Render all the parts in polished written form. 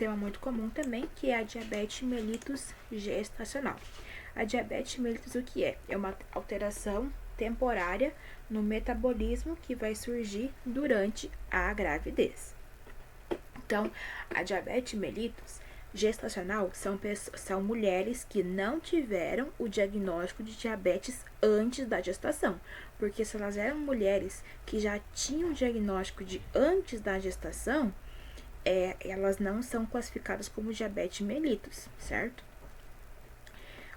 tema muito comum também, que é a diabetes mellitus gestacional. A diabetes mellitus o que é? É uma alteração temporária no metabolismo que vai surgir durante a gravidez. Então, a diabetes mellitus gestacional são mulheres que não tiveram o diagnóstico de diabetes antes da gestação. Porque se elas eram mulheres que já tinham o diagnóstico de antes da gestação, elas não são classificadas como diabetes mellitus, certo?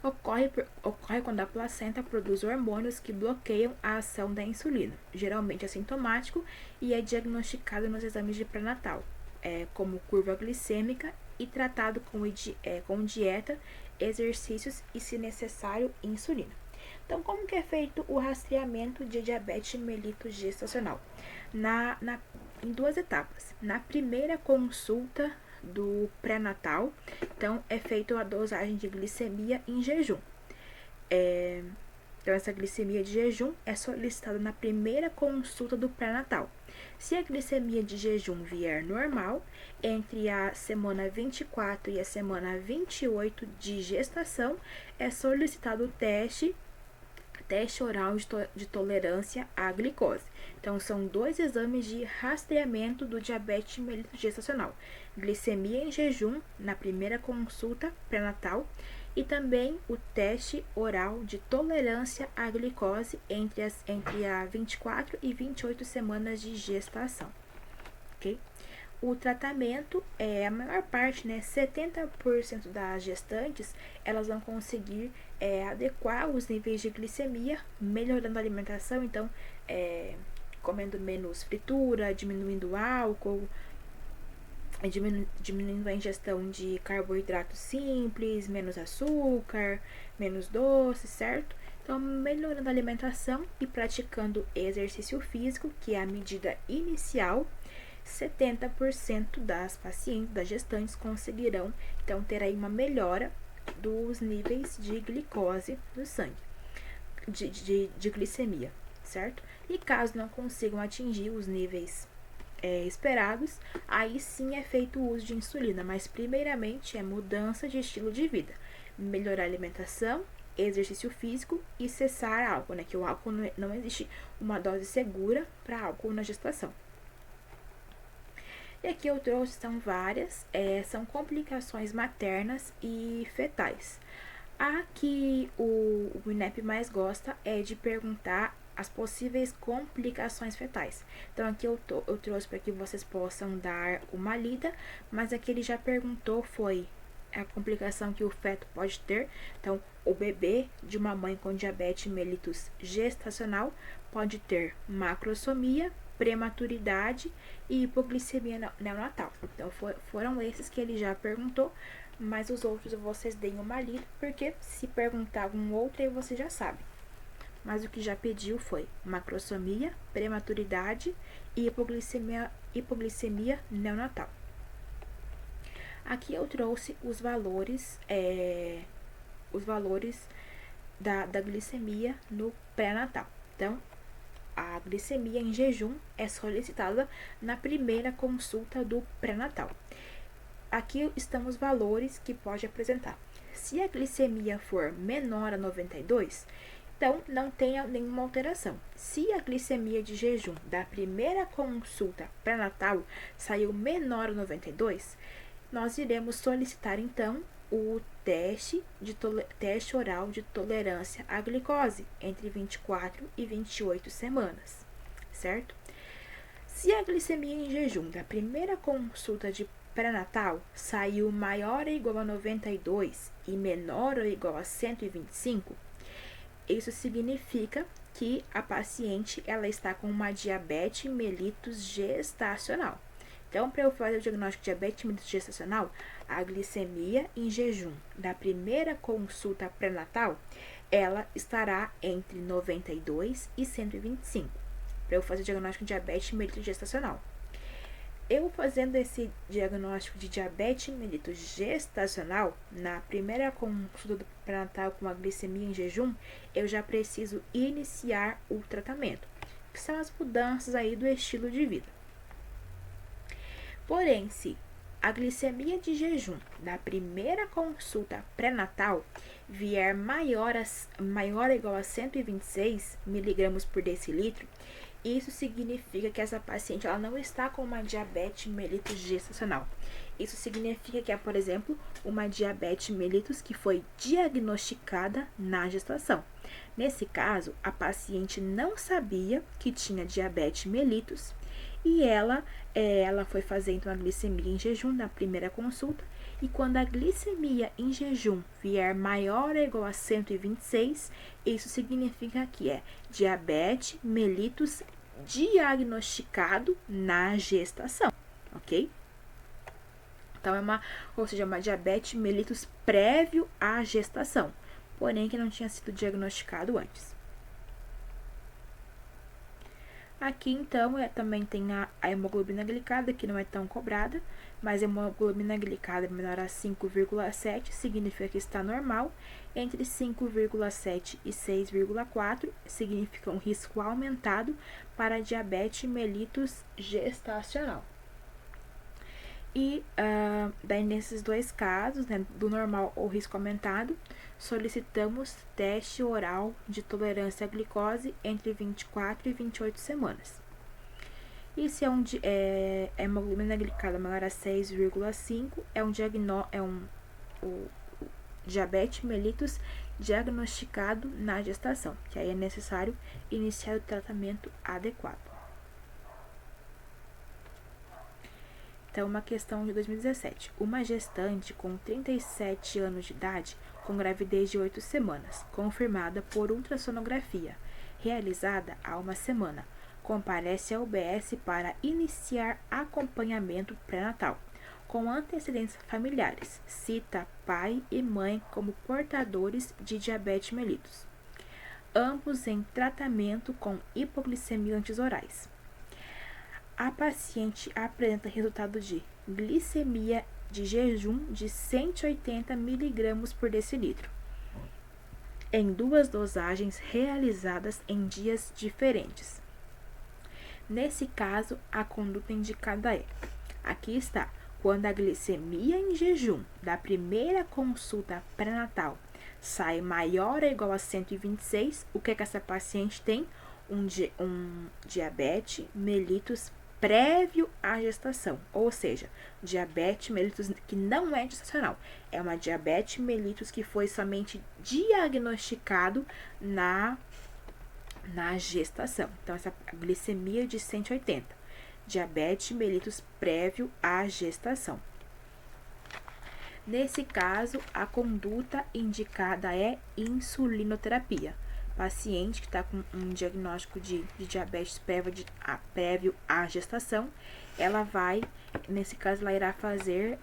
Ocorre quando a placenta produz hormônios que bloqueiam a ação da insulina, geralmente assintomático e é diagnosticado nos exames de pré-natal, como curva glicêmica e tratado com dieta, exercícios e, se necessário, insulina. Então, como que é feito o rastreamento de diabetes mellitus gestacional? Em duas etapas. Na primeira consulta do pré-natal, então é feita a dosagem de glicemia em jejum. Então, essa glicemia de jejum é solicitada na primeira consulta do pré-natal. Se a glicemia de jejum vier normal, entre a semana 24 e a semana 28 de gestação, é solicitado o teste oral de tolerância à glicose. Então, são dois exames de rastreamento do diabetes mellitus gestacional. Glicemia em jejum na primeira consulta pré-natal e também o teste oral de tolerância à glicose entre a 24 e 28 semanas de gestação. Ok? O tratamento, a maior parte, 70% das gestantes, elas vão conseguir adequar os níveis de glicemia, melhorando a alimentação, então, comendo menos fritura, diminuindo álcool, diminuindo a ingestão de carboidratos simples, menos açúcar, menos doce, certo? Então, melhorando a alimentação e praticando exercício físico, que é a medida inicial, 70% das pacientes, das gestantes, conseguirão, então, ter aí uma melhora dos níveis de glicose no sangue, de glicemia, certo? E caso não consigam atingir os níveis esperados, aí sim é feito o uso de insulina, mas primeiramente é mudança de estilo de vida, melhorar a alimentação, exercício físico e cessar álcool, que o álcool não existe uma dose segura para álcool na gestação. E aqui eu trouxe, são várias, são complicações maternas e fetais. A que o INEP mais gosta é de perguntar as possíveis complicações fetais. Então, aqui eu trouxe para que vocês possam dar uma lida, mas aqui ele já perguntou foi a complicação que o feto pode ter. Então, o bebê de uma mãe com diabetes mellitus gestacional pode ter macrosomia, prematuridade e hipoglicemia neonatal. Então, foram esses que ele já perguntou, mas os outros vocês deem uma lida, porque se perguntar algum outro aí você já sabe. Mas o que já pediu foi macrosomia, prematuridade e hipoglicemia neonatal. Aqui eu trouxe os valores da glicemia no pré-natal. Então, a glicemia em jejum é solicitada na primeira consulta do pré-natal. Aqui estão os valores que pode apresentar. Se a glicemia for menor a 92, então não tenha nenhuma alteração. Se a glicemia de jejum da primeira consulta pré-natal saiu menor a 92, nós iremos solicitar então o teste oral de tolerância à glicose entre 24 e 28 semanas, certo? Se a glicemia em jejum da primeira consulta de pré-natal saiu maior ou igual a 92 e menor ou igual a 125, isso significa que a paciente ela está com uma diabetes mellitus gestacional. Então, para eu fazer o diagnóstico de diabetes mellitus gestacional, a glicemia em jejum da primeira consulta pré-natal, ela estará entre 92 e 125, para eu fazer o diagnóstico de diabetes mellitus gestacional. Eu fazendo esse diagnóstico de diabetes mellitus gestacional, na primeira consulta do pré-natal com a glicemia em jejum, eu já preciso iniciar o tratamento, que são as mudanças aí do estilo de vida. Porém, se a glicemia de jejum da primeira consulta pré-natal vier maior ou igual a 126 miligramas por decilitro, isso significa que essa paciente ela não está com uma diabetes mellitus gestacional. Isso significa que é, por exemplo, uma diabetes mellitus que foi diagnosticada na gestação. Nesse caso, a paciente não sabia que tinha diabetes mellitus e ela foi fazer então a glicemia em jejum na primeira consulta, e quando a glicemia em jejum vier maior ou igual a 126, isso significa que é diabetes mellitus diagnosticado na gestação, ok? Então, uma diabetes mellitus prévio à gestação, porém que não tinha sido diagnosticado antes. Aqui, então, também tem a hemoglobina glicada, que não é tão cobrada, mas a hemoglobina glicada menor a 5,7 significa que está normal. Entre 5,7 e 6,4 significa um risco aumentado para diabetes mellitus gestacional. E daí, nesses dois casos, né, do normal ou risco aumentado, solicitamos teste oral de tolerância à glicose entre 24 e 28 semanas. E se é hemoglobina glicada maior a 6,5, o diabetes mellitus diagnosticado na gestação, que aí é necessário iniciar o tratamento adequado. Então, uma questão de 2017. Uma gestante com 37 anos de idade, com gravidez de 8 semanas, confirmada por ultrassonografia, realizada há uma semana, comparece ao UBS para iniciar acompanhamento pré-natal, com antecedentes familiares, cita pai e mãe como portadores de diabetes mellitus, ambos em tratamento com hipoglicemia antes orais. A paciente apresenta resultado de glicemia de jejum de 180 mg por decilitro, em 2 dosagens realizadas em dias diferentes. Nesse caso, a conduta indicada é, aqui está, quando a glicemia em jejum da primeira consulta pré-natal sai maior ou igual a 126, o que essa paciente tem? Um diabetes mellitus prévio à gestação, ou seja, diabetes mellitus que não é gestacional, é uma diabetes mellitus que foi somente diagnosticado na gestação. Então, essa glicemia de 180, diabetes mellitus prévio à gestação. Nesse caso, a conduta indicada é insulinoterapia. Paciente que está com um diagnóstico de diabetes prévio à gestação, nesse caso, ela irá fazer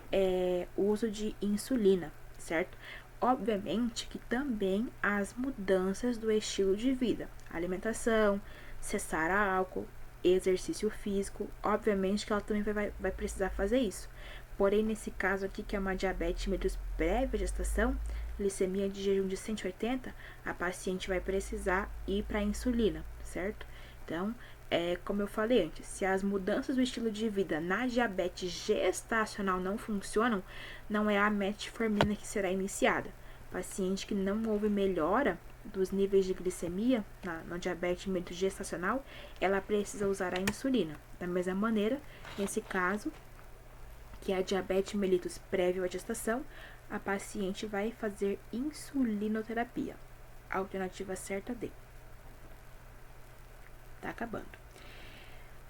uso de insulina, certo? Obviamente que também as mudanças do estilo de vida, alimentação, cessar álcool, exercício físico, obviamente que ela também vai precisar fazer isso. Porém, nesse caso aqui, que é uma diabetes mellitus prévia à gestação, glicemia de jejum de 180, a paciente vai precisar ir para a insulina, certo? Então, como eu falei antes, se as mudanças do estilo de vida na diabetes gestacional não funcionam, não é a metformina que será iniciada. Paciente que não houve melhora dos níveis de glicemia na diabetes mellitus gestacional, ela precisa usar a insulina. Da mesma maneira, nesse caso, que é a diabetes mellitus prévio à gestação, a paciente vai fazer insulinoterapia. A alternativa certa D. Tá acabando.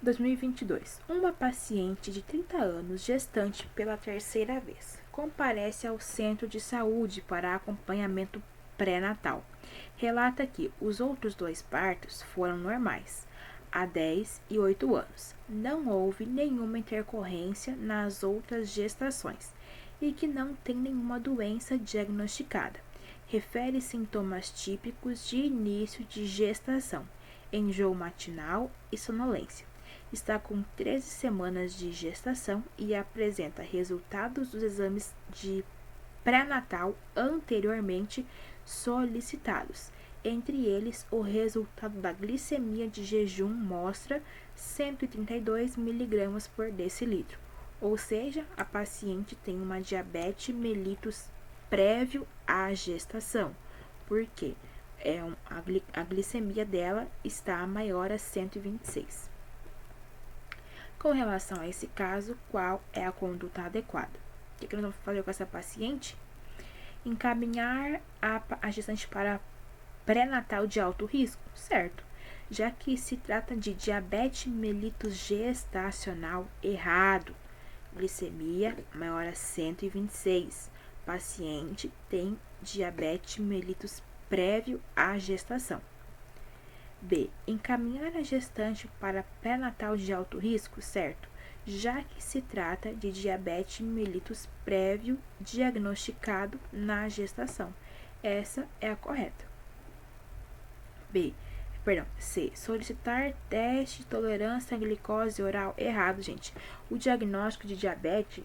2022. Uma paciente de 30 anos, gestante pela 3ª vez, comparece ao centro de saúde para acompanhamento pré-natal. Relata que os outros 2 partos foram normais, há 10 e 8 anos. Não houve nenhuma intercorrência nas outras gestações e que não tem nenhuma doença diagnosticada. Refere sintomas típicos de início de gestação, enjoo matinal e sonolência. Está com 13 semanas de gestação e apresenta resultados dos exames de pré-natal anteriormente solicitados. Entre eles, o resultado da glicemia de jejum mostra 132 mg por decilitro, Ou seja, a paciente tem uma diabetes mellitus prévio à gestação. Por quê? A glicemia dela está maior a 126. Com relação a esse caso, qual é a conduta adequada? O que nós vamos fazer com essa paciente? Encaminhar a gestante para pré-natal de alto risco, certo? Já que se trata de diabetes mellitus gestacional errado, glicemia maior a 126. Paciente tem diabetes mellitus prévio à gestação. B. Encaminhar a gestante para pré-natal de alto risco, certo? Já que se trata de diabetes mellitus prévio diagnosticado na gestação. Essa é a correta. C. Solicitar teste de tolerância à glicose oral errado, gente. O diagnóstico de diabetes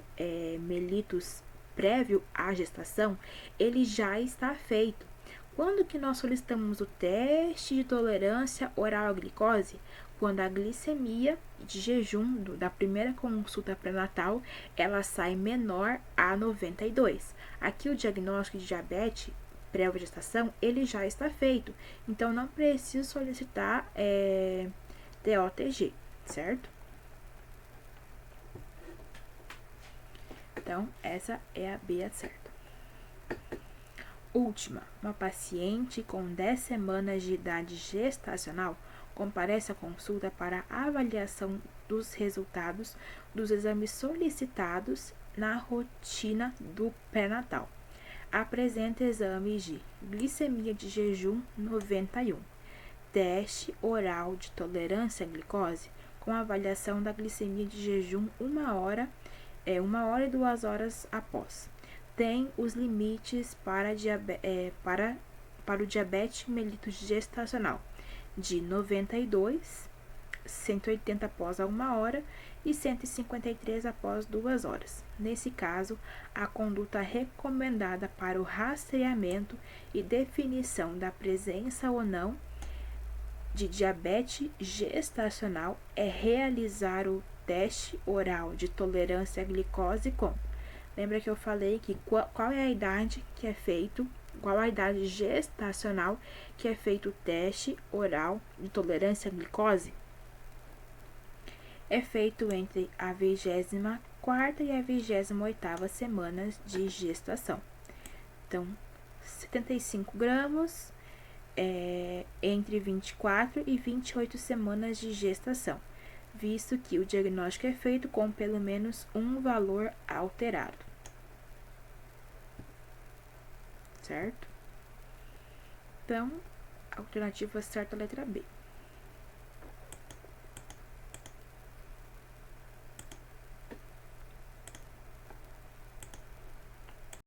mellitus prévio à gestação, ele já está feito. Quando que nós solicitamos o teste de tolerância oral à glicose? Quando a glicemia de jejum da primeira consulta pré-natal, ela sai menor a 92. Aqui o diagnóstico de diabetes pré-gestação, ele já está feito. Então, não preciso solicitar TOTG, certo? Então, essa é a B certa. Última, uma paciente com 10 semanas de idade gestacional comparece à consulta para avaliação dos resultados dos exames solicitados na rotina do pré-natal. Apresenta exames de glicemia de jejum 91, teste oral de tolerância à glicose com avaliação da glicemia de jejum 1 hora e 2 horas após. Tem os limites para o diabetes mellitus gestacional de 92, 180 após 1 hora e 153 após 2 horas. Nesse caso, a conduta recomendada para o rastreamento e definição da presença ou não de diabetes gestacional é realizar o teste oral de tolerância à glicose com. Lembra que eu falei que qual é a idade que é feito, qual a idade gestacional que é feito o teste oral de tolerância à glicose? É feito entre a 24ª e a 28ª semanas de gestação. Então, 75 gramas entre 24 e 28 semanas de gestação, visto que o diagnóstico é feito com pelo menos um valor alterado. Certo? Então, a alternativa certa é a letra B.